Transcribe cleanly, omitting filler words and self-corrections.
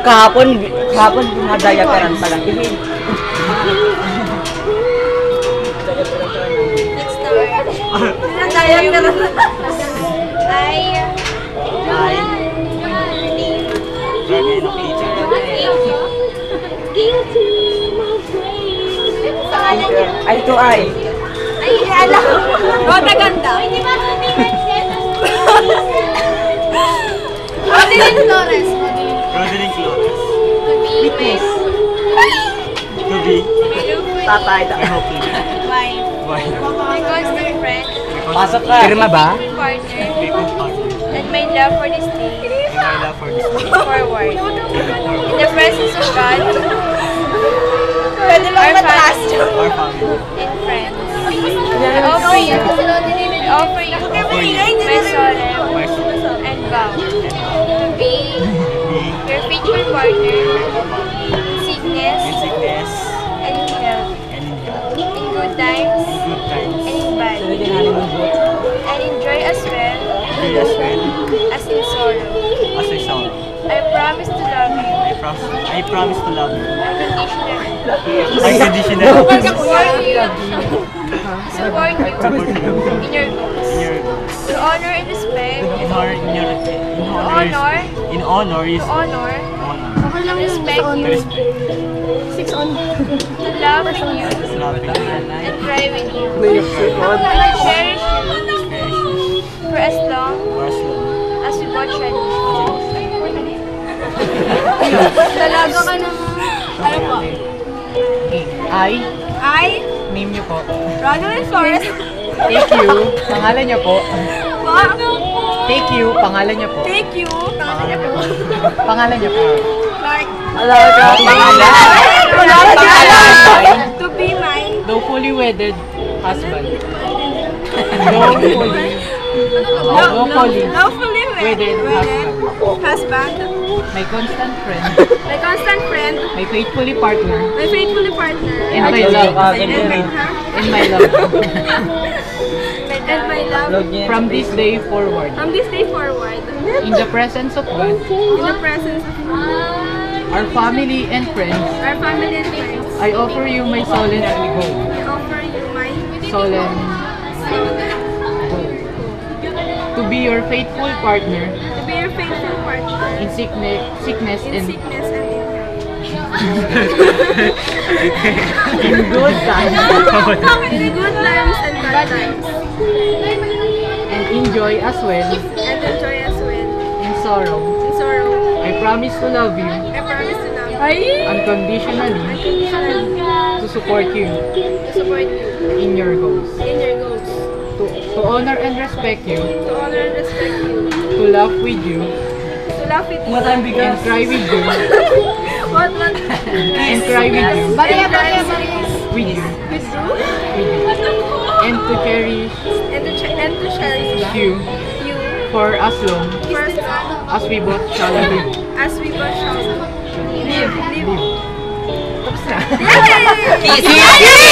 Kahapon madaya-peran pa lang. Let's start. Nadaya-peran. Ay, ito ay. Ay, alam. Roda ganda. Rodeline Flores. Rodeline Flores. Witness. To be. Tatay. Wife. Why? My constant friend. Pasok ka. Pirma ba? Partner. People partner. And my love for this day. And my love for this day. Forward. In the presence of God. Pwede lang mataas. Our family. And friends. I offer you my solemn My soul. and vow to be your faithful partner in sickness In sickness and in health, and in health. in good times In good times. and in bad, and in joy as well Joy as well as in sorrow. as I sorrow. I promise to love you I promise to love you. unconditionally. Unconditional. Support you in your goals. In your goals. To honor and respect. In honor. In honor is Honor. honor. To respect To you. respect. To love with you. To love you. And cry with you. And to cherish you for as long For as long as we both shall live. Talaga ka naman. Ano po? Ay, name niyo po. Rodeline Flores. Take you. Pangalan niyo po. Take you. Pangalan niyo po. Take you. Pangalan niyo po. Clark. Alam ka. Pangalan. To be my. Though fully wedded husband. Though fully Lawfully wedded husband. My constant friend. My constant friend. My faithfully partner. My faithfully partner. And my love. And my love. And my love. From this day forward. From this day forward. In the presence of God. In the presence of Our family and friends. our family and friends. I offer you my solemn goal. I offer you my Solemn goal. To be your faithful partner to be your faithful partner in sickness in and sickness and in in good times. health. In good times and bad times. And enjoy as well And enjoy as well. in sorrow. In sorrow. I promise to love you I promise to love you. unconditionally, Unconditionally. to support you To support you in your goals, in your goals. to honor and respect you, To honor and respect you. to laugh with you, To laugh with you. and cry with you, What? and cry with you, Bariya. with you, With you. with you, and to cherish And to cherish you you. for as long For as long as we both shall live. as we both shall live. Live. Yay!